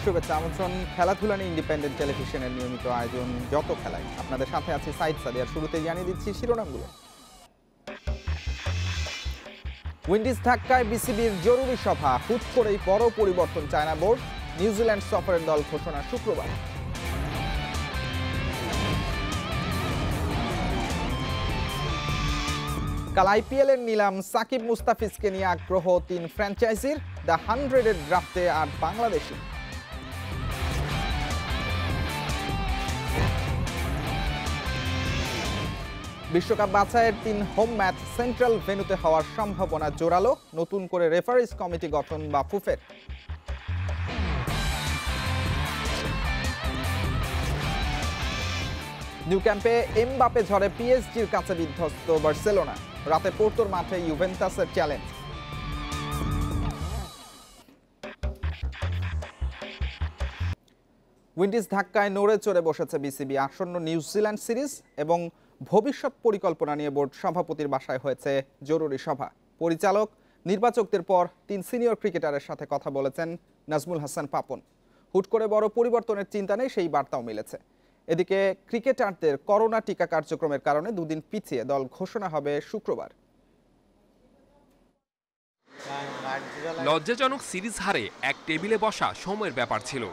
শুভেচ্ছা আমন্ত্রণ খেলাধুলা নিয়ে ইন্ডিপেন্ডেন্ট টেলিভিশনের নিয়মিত আয়োজন যত খেলায় আপনাদের সাথে আছি সাইদ সাদিয়ার। শুরুতে জানিয়ে দিচ্ছি শিরোনামগুলো। উইন্ডিজ ধাক্কায় বিসিবির জরুরি সভা, হুট করেই বড় পরিবর্তন চায়না বোর্ড। নিউজিল্যান্ড সফরের দল ঘোষণা শুক্রবার। কাল আইপিএল এর নিলাম, সাকিব মুস্তাফিজকে নিয়ে আগ্রহ 3 ফ্র্যাঞ্চাইজির। দ্য 100-এর ড্রাফটে আর বাংলাদেশি। বিশ্বকাপ বাছাইয়ের 3 হোম ম্যাচ সেন্ট্রাল ভেন্যুতে হওয়ার সম্ভাবনা জোরালো। নতুন করে রেফারিজ কমিটি গঠন বাফুফের। নিউ ক্যাম্পে এমবাপে ঝড়ে পিএসজির কাছে বিধ্বস্ত বার্সেলোনা। রাতে পোর্তোর মাঠে ইউভেন্টাসের চ্যালেঞ্জ। উইন্ডিজ ধাক্কায় নড়ে চড়ে বসেছে বিসিবি। আসন্ন নিউজিল্যান্ড সিরিজ এবং ভবিষ্যৎ পরিকল্পনা নিয়ে বোর্ড সভাপতির বাসায় হয়েছে জরুরি সভা। পরিচালক, নির্বাচকদের পর 3 সিনিয়র ক্রিকেটারের সাথে কথা বলেছেন নাজমুল হাসান পাপন। হুট করে বড় পরিবর্তনের চিন্তা নেই, সেই বার্তাও মিলেছে। এদিকে ক্রিকেটারদের করোনা টিকা কার্যক্রমের কারণে 2 দিন পিছিয়ে দল ঘোষণা হবে শুক্রবার। লজ্জাজনক সিরিজ হারে এক টেবিলে বসা সময়ের ব্যাপার ছিল।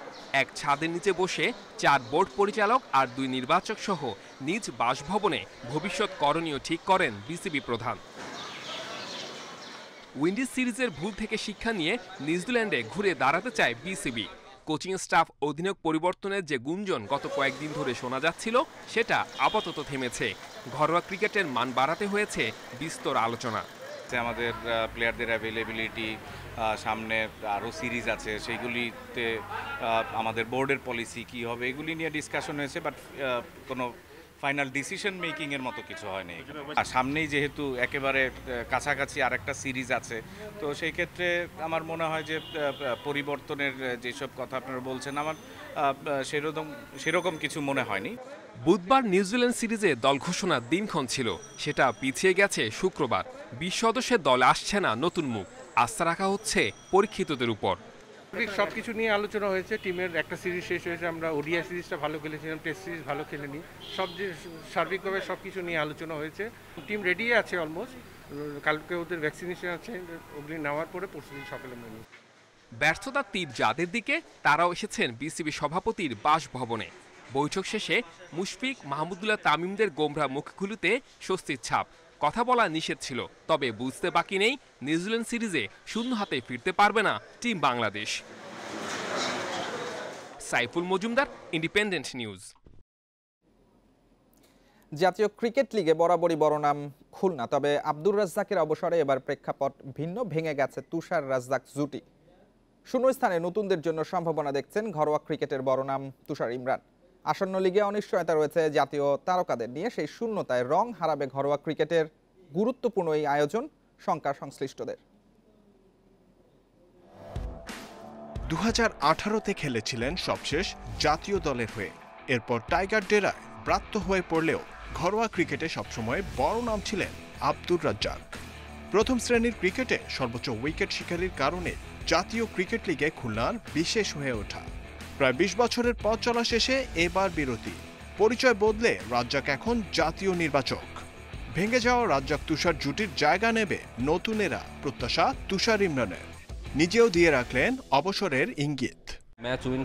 এক ছাদের নিচে বসে 4 বোর্ড পরিচালক আর 2 নির্বাচক সহ নিজ বাসভবনে ভবিষ্যৎ করণীয় ঠিক করেন বিসিবি প্রধান। উইন্ডিজ সিরিজের ভুল থেকে শিক্ষা নিয়ে নিউজিল্যান্ডে ঘুরে দাঁড়াতে চায় বিসিবি। কোচিং স্টাফ অধিনায়ক পরিবর্তনের যে গুঞ্জন গত কয়েকদিন ধরে শোনা যাচ্ছিল, সেটা আপাতত থেমেছে। ঘরোয়া ক্রিকেটের মান বাড়াতে হয়েছে বিস্তর আলোচনা। আমাদের প্লেয়ারদের অ্যাভেলেবিলিটি, সামনে আরও সিরিজ আছে, সেইগুলিতে আমাদের বোর্ডের পলিসি কী হবে, এগুলি নিয়ে ডিসকাশন হয়েছে, বাট কোনো ফাইনাল ডিসিশন মেকিংয়ের মতো কিছু হয়নি। আর সামনেই যেহেতু একেবারে কাছাকাছি আরেকটা সিরিজ আছে, তো সেই ক্ষেত্রে আমার মনে হয় যে পরিবর্তনের যেসব কথা আপনারা বলছেন, আমার সেরকম কিছু মনে হয়নি। বুধবার নিউজিল্যান্ড সিরিজে দল ঘোষণার দিনক্ষণ ছিল, সেটা পিছিয়ে গেছে শুক্রবার। 20 সদস্যের দল আসছে না নতুন মুখ, আস্থা রাখা হচ্ছে পরীক্ষিতদের উপর। সবকিছু নিয়ে আলোচনা হয়েছে। টিমের একটা সিরিজ শেষ হয়েছে, আমরা ওডিআই সিরিজটা ভালো খেলেছিলাম, টেস্ট সিরিজ ভালো খেলেনি, সার্বিকভাবে সবকিছু নিয়ে আলোচনা হয়েছে। টিম রেডি আছে অলমোস্ট। কালকে ওদের ভ্যাকসিনেশন আছে, ওগুলি নেওয়ার পরে পরশুদিন সকালে মেনু। ব্যর্থতার তীর যাদের দিকে, তারাও এসেছেন বিসিবি সভাপতির বাসভবনে। বৈঠক শেষে মুশফিক, মাহমুদুল্লাহ তামিমদের গোমরা মুখগুলোতে স্বস্তির ছাপ। কথা বলা নিষেধ ছিল, তবে বুঝতে বাকি নেই নিউজিল্যান্ড সিরিজে শূন্য হাতে ফিরতে পারবে না team Bangladesh. Saiful Majumdar, independent news. জাতীয় ক্রিকেট লিগে বরাবরই বড় নাম খুলনা, তবে আব্দুর রাজ্জাকের অবসরে এবার প্রেক্ষাপট ভিন্ন। ভেঙে গেছে তুষার রাজ্জাক জুটি। শূন্যস্থানে নতুনদের জন্য সম্ভাবনা দেখছেন ঘরোয়া ক্রিকেটের বড় নাম তুষার ইমরান। আসন্ন লিগে অনিশ্চয়তা রয়েছে জাতীয় তারকাদের নিয়ে। সেই শূন্যতায় রং হারাবে ঘরোয়া ক্রিকেটের গুরুত্বপূর্ণ এই আয়োজন, শঙ্কা সংশ্লিষ্টদের। 2018-তে খেলেছিলেন সবশেষ জাতীয় দলের হয়ে। এরপর টাইগার ডেরায় ব্রাত্য হয়ে পড়লেও ঘরোয়া ক্রিকেটে সবসময় বড় নাম ছিলেন আব্দুর রাজ্জাক। প্রথম শ্রেণীর ক্রিকেটে সর্বোচ্চ উইকেট শিকারির কারণে জাতীয় ক্রিকেট লিগে খুলনার বিশেষ হয়ে ওঠা। প্রায় 20 বছরের পথ চলা শেষে এবার বিরতি। পরিচয় বদলে রাজ্জাক এখন জাতীয় নির্বাচক। ভেঙে যাওয়া রাজ্জাক তুষার জুটির জায়গা নেবে নতুনেরা, প্রত্যাশা তুষার ইমরানের। নিজেও দিয়ে রাখলেন অবসরের ইঙ্গিত। ম্যাচ উইন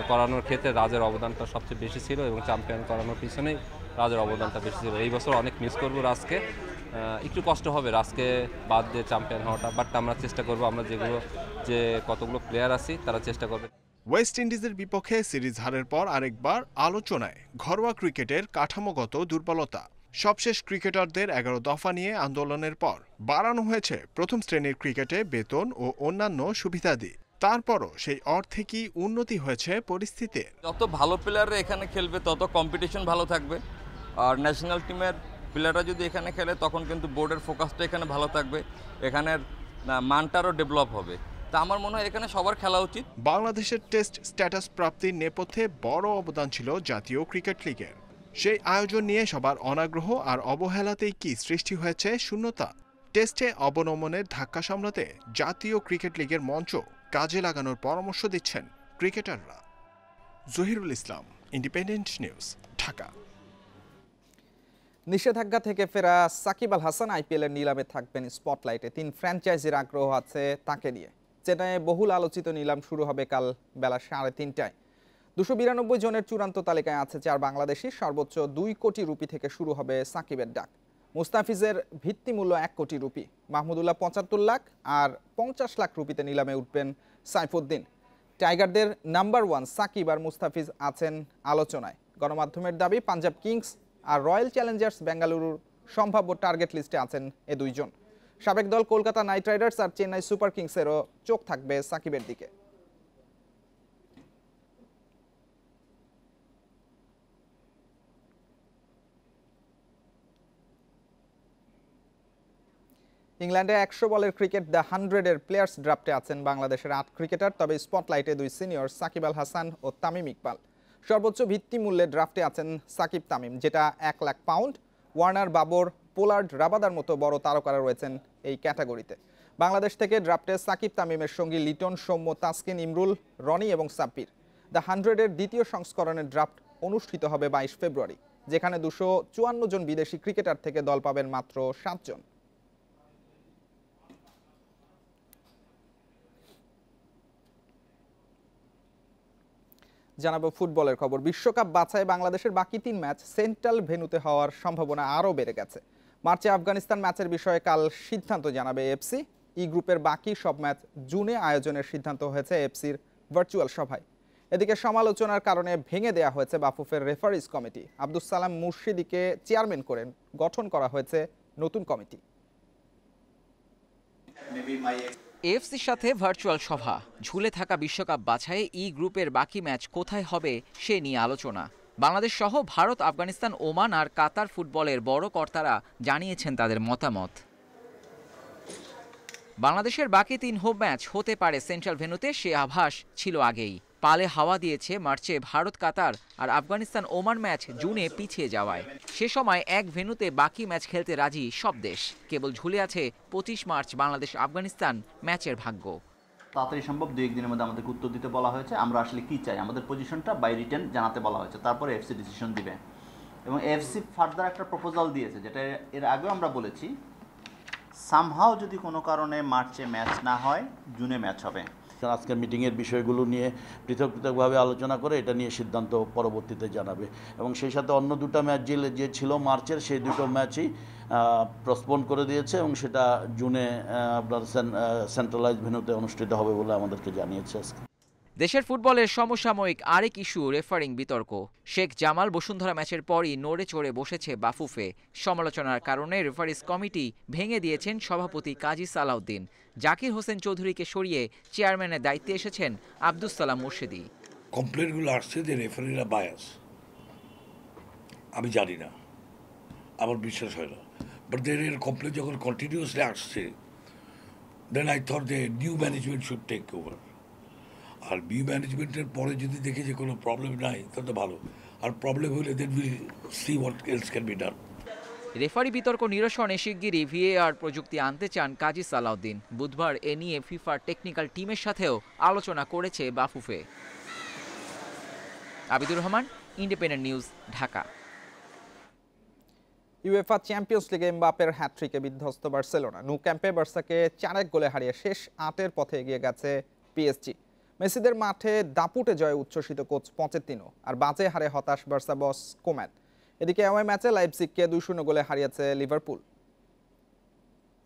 করানোর ক্ষেত্রে রাজের অবদানটা সবচেয়ে বেশি ছিল এবং চ্যাম্পিয়ন করানোর পিছনেই রাজের অবদানটা বেশি ছিল। এই বছর অনেক মিস করবো রাজকে, একটু কষ্ট হবে রাজকে বাদ দিয়ে চ্যাম্পিয়ন হওয়াটা, বাট আমরা চেষ্টা করবো। আমরা যে কতগুলো প্লেয়ার আছি তারা চেষ্টা করবে। ওয়েস্ট ইন্ডিজের বিপক্ষে সিরিজ হারের পর আরেকবার আলোচনায় ঘরোয়া ক্রিকেটের কাঠামোগত দুর্বলতা। সবশেষ ক্রিকেটারদের 11 দফা নিয়ে আন্দোলনের পর বাড়ানো হয়েছে প্রথম শ্রেণীর ক্রিকেটে বেতন ও অন্যান্য সুবিধাদি। তারপরও সেই অর্থে কি উন্নতি হয়েছে পরিস্থিতি? যত ভালো প্লেয়াররা এখানে খেলবে তত কম্পিটিশন ভালো থাকবে, আর ন্যাশনাল টিমের প্লেয়াররা যদি এখানে খেলে তখন কিন্তু বোর্ডের ফোকাসটা এখানে ভালো থাকবে, এখানের মানটারও ডেভেলপ হবে। তা আমার মনে হয় এখানে সবার খেলা উচিত। বাংলাদেশের টেস্ট স্ট্যাটাস প্রাপ্তির নেপথ্যে বড় অবদান ছিল জাতীয় ক্রিকেট লিগের। সেই আয়োজন নিয়ে সবার অনাগ্রহ আর অবহেলাতেই কি সৃষ্টি হয়েছে শূন্যতা। টেস্টে অবনমনের ধাক্কা সামলাতে জাতীয় ক্রিকেট লিগের মঞ্চ কাজে লাগানোর পরামর্শ দিচ্ছেন ক্রিকেটাররা। জহিরুল ইসলাম, ইন্ডিপেন্ডেন্ট নিউজ, ঢাকা। নিষেধাজ্ঞা থেকে ফেরা সাকিব আল হাসান আইপিএলের নিলামে থাকবেন স্পটলাইটে। 3 ফ্র্যাঞ্চাইজির আগ্রহ আছে তাকে নিয়ে। চেন্নাইয়ে বহুল আলোচিত নিলাম শুরু হবে কাল বেলা 3:30টায়। 292 জনের চূড়ান্ত তালিকায় আছে 4 বাংলাদেশি। সর্বোচ্চ 2 কোটি রুপি থেকে শুরু হবে সাকিবের ডাক। মুস্তাফিজের ভিত্তিমূল্য 1 কোটি রুপি, মাহমুদুল্লাহ 75 লাখ আর 50 লাখ রুপিতে নিলামে উঠবেন সাইফুদ্দিন। টাইগারদের নাম্বার 1 সাকিব আর মুস্তাফিজ আছেন আলোচনায়। গণমাধ্যমের দাবি পাঞ্জাব কিংস আর রয়্যাল চ্যালেঞ্জার্স বেঙ্গালুরুর সম্ভাব্য টার্গেট লিস্টে আছেন এ দুইজন। সাবেক দল কলকাতা নাইট রাইডার্স আর চেন্নাই সুপার কিংসেরও চোখ থাকবে সাকিবের দিকে। ইংল্যান্ডে 100 বলের ক্রিকেট দ্য 100-এর প্লেয়ার্স ড্রাফটে আছেন বাংলাদেশের 8 ক্রিকেটার। তবে স্পটলাইটে 2 সিনিয়র সাকিব আল হাসান ও তামিম ইকবাল। সর্বোচ্চ ভিত্তি মূল্যে ড্রাফটে আছেন সাকিব তামিম, যেটা 1 lakh pound. Warner, Babar, Pollard, রাবাদার মতো বড় তারকারা রয়েছেন এই ক্যাটাগরিতে। বাংলাদেশ থেকে ড্রাফটে সাকিব তামিমের সঙ্গে লিটন, সৌম্য, তাসকিন, ইমরুল, রনি এবং সাব্বির। দ্য 100-এর দ্বিতীয় সংস্করণের ড্রাফট অনুষ্ঠিত হবে 22 ফেব্রুয়ারি, যেখানে 254 জন বিদেশি ক্রিকেটার থেকে দল পাবেন মাত্র 7 জন। জানাবো ফুটবলের খবর। বিশ্বকাপ বাছাই বাংলাদেশের বাকি 3 ম্যাচ সেন্ট্রাল ভেন্যুতে হওয়ার সম্ভাবনা আরও বেড়ে গেছে। মার্চে আফগানিস্তান ম্যাচের বিষয়ে কাল সিদ্ধান্ত জানাবে এফসি। ই গ্রুপের বাকি সব ম্যাচ জুনে আয়োজনের সিদ্ধান্ত হয়েছে এফসির ভার্চুয়াল সভায়। এদিকে সমালোচনার কারণে ভেঙে দেয়া হয়েছে বাফুফের referee's committee. Abdus Salam মুর্শিদিকে chairman করে গঠন করা হয়েছে নতুন কমিটি। এএফসির সাথে ভার্চুয়াল সভা, ঝুলে থাকা বিশ্বকাপ বাছাইয়ে ই গ্রুপের বাকি ম্যাচ কোথায় হবে সে নিয়ে আলোচনা। বাংলাদেশ সহ ভারত, আফগানিস্তান, ওমান আর কাতার ফুটবলের বড় কর্তারা জানিয়েছেন তাদের মতামত। বাংলাদেশের বাকি 3 হোম ম্যাচ হতে পারে সেন্ট্রাল ভেন্যুতে, সে আভাস ছিল আগেই। পালে হাওয়া দিয়েছে মার্চে ভারত, কাতার আর আফগানিস্তান ওমান ম্যাচ জুনে পিছিয়ে যাওয়ায়। সে সময় এক ভেন্যুতে বাকি ম্যাচ খেলতে রাজি সব দেশ। কেবল ঝুলে আছে 25 মার্চ বাংলাদেশ আফগানিস্তান ম্যাচের ভাগ্য। তাড়াতাড়ি সম্ভব 2-1 দিনের মধ্যে আমাদেরকে উত্তর দিতে বলা হয়েছে। আমরা আসলে কি চাই, আমাদের পজিশনটা বাই রিটেন জানাতে বলা হয়েছে, তারপরে এফসি ডিসিশন দিবে। এবং এফসি ফার্দার একটা প্রপোজাল দিয়েছে, যেটা এর আগেও আমরা বলেছি, সামহাও যদি কোনো কারণে মার্চে ম্যাচ না হয়, জুনে ম্যাচ হবে। আজকের মিটিংয়ের বিষয়গুলো নিয়ে পৃথক পৃথকভাবে আলোচনা করে এটা নিয়ে সিদ্ধান্ত পরবর্তীতে জানাবে। এবং সেই সাথে অন্য 2টা ম্যাচ যে ছিল মার্চের, সেই 2টো ম্যাচই পোস্টপোন করে দিয়েছে এবং সেটা জুনে আপনার সেন্ট্রালাইজ ভেন্যুতে অনুষ্ঠিত হবে বলে আমাদেরকে জানিয়েছে আজকে। দেশের ফুটবলের সমসাময়িক আরেক ইস্যু রেফারিং বিতর্ক। শেখ জামাল বসুন্ধরা ম্যাচের পরই নড়ে চড়ে বসেছে বাফুফে। সমালোচনার কারণে রেফারিজ কমিটি ভেঙে দিয়েছেন সভাপতি কাজী সালাউদ্দিন। জাকির হোসেন চৌধুরীকে সরিয়ে চেয়ারম্যানের দায়িত্বে এসেছেন আব্দুস সালাম মুর্শিদি। কমপ্লেনগুলো আসছে যে রেফারিরা বায়াস, আমি জানি না, আমার বিশ্বাস হয় না। বাট এর কমপ্লেন যখন কন্টিনিউয়াসলি আসছে, দেন আই থট যে new management should take over. আর নিউ ম্যানেজমেন্টের পরে যদি দেখে যে কোনো প্রবলেম নাই তাহলে ভালো, আর প্রবলেম হলে then will see what else can be done. Referee বিতর্ক নিরসনে শিগগিরই ভিএআর প্রযুক্তি আনতে চান কাজী সালাউদ্দিন। বুধবার এ নিয়ে ফিফার টেকনিক্যাল টিমের সাথেও আলোচনা করেছে Bafufe. Abidur Rahman, independent news, Dhaka. UEFA champions লিগে এমবাপ্পের হ্যাটট্রিকে বিধ্বস্ত বার্সেলোনা। ন্যু ক্যাম্পে বার্সাকে 4-1 গোলে হারিয়ে শেষ 8-এর পথে এগিয়ে গেছে পিএসজি। মেসিদের মাঠে দাপুটে জয়ে উচ্ছ্বসিত কোচ পচেত্তিনো, আর বাজে হারে হতাশ বার্সা বস কোম্যান। এদিকে অ্যাওয়ে ম্যাচে লাইপজিগকে 2-0 গোলে হারিয়েছে লিভারপুল।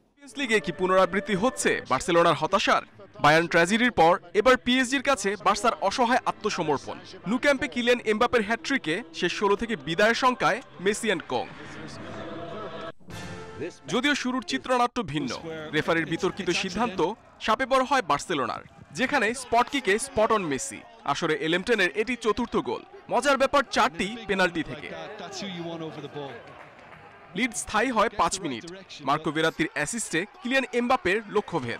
চ্যাম্পিয়ন্স লিগে কি পুনরাবৃত্তি হচ্ছে বার্সেলোনার হতাশার? বায়ার্ন ট্র্যাজেডির পর এবার পিএসজির কাছে বার্সার অসহায় আত্মসমর্পণ। ন্যু ক্যাম্পে কিলিয়ান এমবাপ্পের হ্যাটট্রিকে শেষ 16 থেকে বিদায়ের শঙ্কায় মেসি অ্যান্ড কং। যদিও শুরুর চিত্রনাট্য ভিন্ন, রেফারির বিতর্কিত সিদ্ধান্ত শাপে বড় হয় বার্সেলোনার, যেখানে স্পট কিকে স্পট অন মেসি। আসরে এলেমটেনের এটি 4র্থ গোল। মজার ব্যাপার 4টি পেনাল্টি থেকে। লিড স্থায়ী হয় 5 মিনিট। মার্কো ভেরাত্তির অ্যাসিস্টে কিলিয়ান এমবাপ্পের লক্ষ্যভেদ।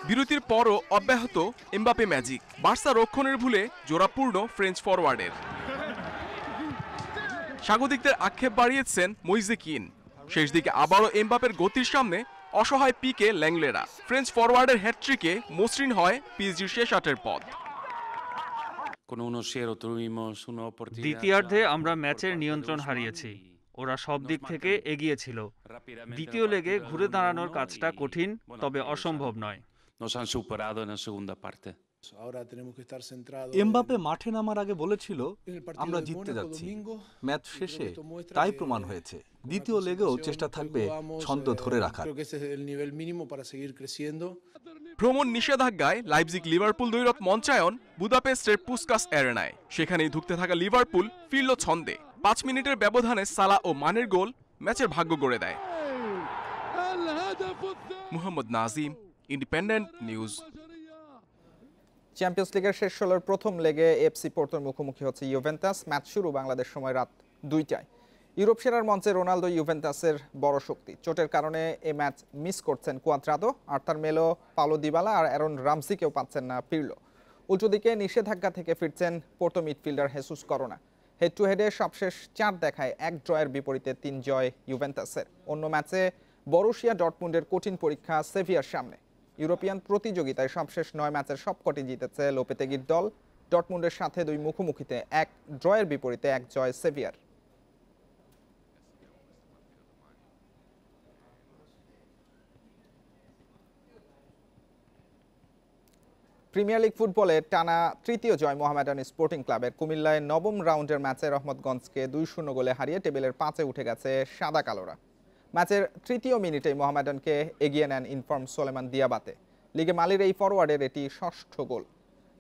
বিরতির পরও অব্যাহত এমবাপে ম্যাজিক, বার্সা রক্ষণের ভুলে জোড়াপূর্ণ ফ্রেঞ্চ ফরওয়ার্ডের। স্বাগতিকদের আক্ষেপ বাড়িয়েছেন মইজে কিন। শেষ দিকে আবারও এমবাপের গতির সামনে অসহায় পিকে ল্যাংলেরা। ফ্রেঞ্চ ফরওয়ার্ডের হ্যাটট্রিকে মসৃণ হয় পিএসজির শেষ 8-এর পথ। দ্বিতীয়ার্ধে আমরা ম্যাচের নিয়ন্ত্রণ হারিয়েছি, ওরা সব দিক থেকে এগিয়ে ছিল। দ্বিতীয় লেগে ঘুরে দাঁড়ানোর কাজটা কঠিন, তবে অসম্ভব নয়। এমবাপে মাঠে নামার আগে বলেছিল আমরা জিততে যাচ্ছি। ম্যাচ শেষে তাই প্রমাণ হয়েছে। দ্বিতীয় লেগেও চেষ্টা থাকবে ছন্দ ধরে রাখার। ভ্রমণ নিষেধাজ্ঞায় লাইপজিগ লিভারপুল দ্বৈরথ মঞ্চায়ন বুদাপেস্টের পুস্কাস অ্যারেনায়। সেখানেই ধুঁকতে থাকা লিভারপুল ফিরল ছন্দে। 5 মিনিটের ব্যবধানে সালা ও মানের গোল ম্যাচের ভাগ্য গড়ে দেয়। Mohammad Nazim, independent news. Champions লিগের শেষ 16-র প্রথম লেগে এফসি পোর্টোর মুখোমুখি হচ্ছে ইউভেন্টাস। ম্যাচ শুরু বাংলাদেশ সময় রাত 2টায়। ইউরোপ সেরার মঞ্চে রোনালদো ইউভেন্টাসের বড় শক্তি। চোটের কারণে এই ম্যাচ মিস করছেন Cuadrado, Arthur Melo, Paulo Dybala আর অ্যারন রামসিকেও পাচ্ছেন না পিরলো। উল্টো দিকে নিষেধাজ্ঞা থেকে ফিরছেন Porto midfielder Jesus Corona. Head to হেডে সবশেষ 4 দেখায় 1 ড্রয়ের বিপরীতে 3 জয় ইউভেন্টাসের। অন্য ম্যাচে বরুশিয়া ডর্টমুন্ডের কঠিন পরীক্ষা সেভিয়ার সামনে। ইউরোপিয়ান প্রতিযোগিতায় সবশেষ 9 ম্যাচের সবকটি জিতেছে লোপেতেগির দল। ডর্টমুন্ডের সাথে 2 মুখোমুখিতে 1 ড্রয়ের বিপরীতে 1 জয় সেভিয়ার। প্রিমিয়ার লিগ ফুটবলে টানা তৃতীয় জয় মোহামেডান স্পোর্টিং ক্লাবের। কুমিল্লায় নবম রাউন্ডের ম্যাচে রহমতগঞ্জকে 2-0 গোলে হারিয়ে টেবিলের 5-এ উঠে গেছে সাদা কালোরা। ম্যাচের তৃতীয় মিনিটেই মোহামেডানকে এগিয়ে নেন ইনফর্ম সোলেমান দিয়াবাতে। লিগে মালির এই ফরওয়ার্ডের এটি 6ষ্ঠ গোল।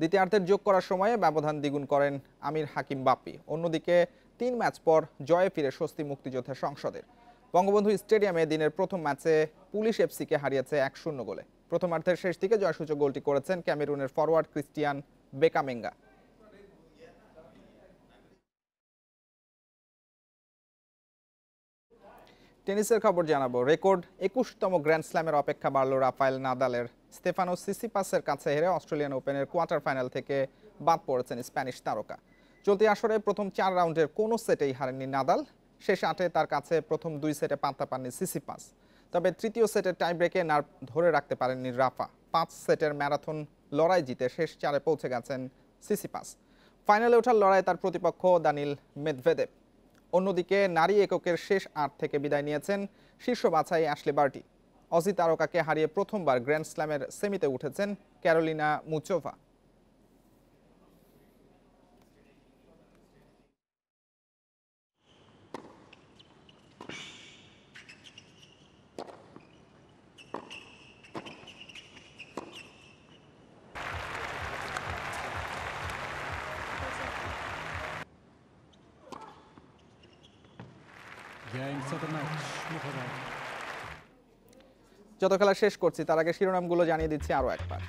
দ্বিতীয়ার্ধের যোগ করার সময়ে ব্যবধান দ্বিগুণ করেন আমির হাকিম বাপ্পি। অন্যদিকে 3 ম্যাচ পর জয়ে ফিরে স্বস্তি মুক্তিযোদ্ধা সংসদের। বঙ্গবন্ধু স্টেডিয়ামে দিনের প্রথম ম্যাচে পুলিশ এফসিকে হারিয়েছে 1-0 গোলে। প্রথমার্ধের শেষ দিকে জয়সূচক গোলটি করেছেন ক্যামেরুনের ফরওয়ার্ড ক্রিস্টিয়ান বেকামেঙ্গা। টেনিসের খবর জানাবো। রেকর্ড 21তম গ্র্যান্ড স্ল্যামের অপেক্ষা বাড়ল রাফায়েল নাদালের। স্তেফানোস সিসিপাসের কাছে হেরে অস্ট্রেলিয়ান ওপেনের কোয়ার্টার ফাইনাল থেকে বাদ পড়েছেন স্প্যানিশ তারকা। চলতি আসরে প্রথম 4 রাউন্ডের কোনো সেটেই হারেননি নাদাল। শেষ 8-এ তার কাছে প্রথম 2 সেটে পাত্তা পাননি সিসিপাস। তবে তৃতীয় সেটের টাই ব্রেকে নার্ভ ধরে রাখতে পারেননি রাফা। 5 সেটের ম্যারাথন লড়াই জিতে শেষ 4-এ পৌঁছে গেছেন সিসিপাস। ফাইনালে ওঠার লড়াই তার প্রতিপক্ষ দানিল মেদভেদেভ। অন্যদিকে নারী এককের শেষ 8 থেকে বিদায় নিয়েছেন শীর্ষ বাছাই অ্যাশলে বার্টি। অজি তারকাকে হারিয়ে প্রথমবার গ্র্যান্ড স্ল্যামের সেমিতে উঠেছেন ক্যারোলিনা মুচোভা। যত খেলা শেষ করছি তার আগে শিরোনামগুলো জানিয়ে দিচ্ছি আরো একবার।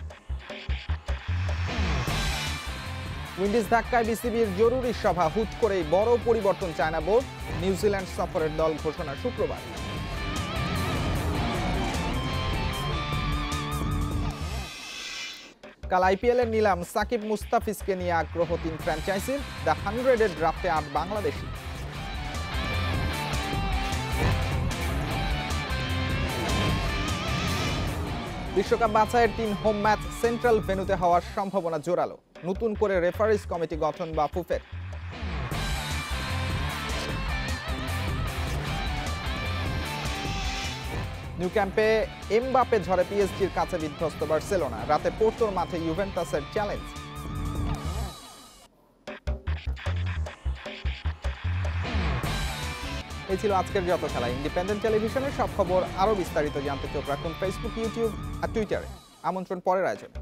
উইন্ডিজ ধাক্কায় বিসিবির জরুরি সভা, হুট করেই বড় পরিবর্তন চায় না বোর্ড। নিউজিল্যান্ড সফরের দল ঘোষণা শুক্রবার। কাল আইপিএল এর নিলাম, সাকিব মুস্তাফিজকে নিয়ে আগ্রহ 3 ফ্র্যাঞ্চাইজির। দ্য 100-এর ড্রাফটে 8 বাংলাদেশি। বিশ্বকাপ বাছাইয়ের 3 হোম ম্যাচ সেন্ট্রাল ভেন্যুতে হওয়ার সম্ভাবনা জোরালো। নতুন করে রেফারিজ কমিটি গঠন বা ফুফের। নিউ ক্যাম্পে এমবাপে ঝড়ে পিএসজির কাছে বিধ্বস্ত বার্সেলোনা। রাতে পোর্টোর মাঠে ইউভেন্টাসের চ্যালেঞ্জ। এই ছিল আজকের যত খেলা। ইন্ডিপেন্ডেন্ট টেলিভিশনের সব খবর আরো বিস্তারিত জানতে চোখ রাখুন ফেসবুক, ইউটিউব আর টুইটারে। আমন্ত্রণ পরের আয়োজনে।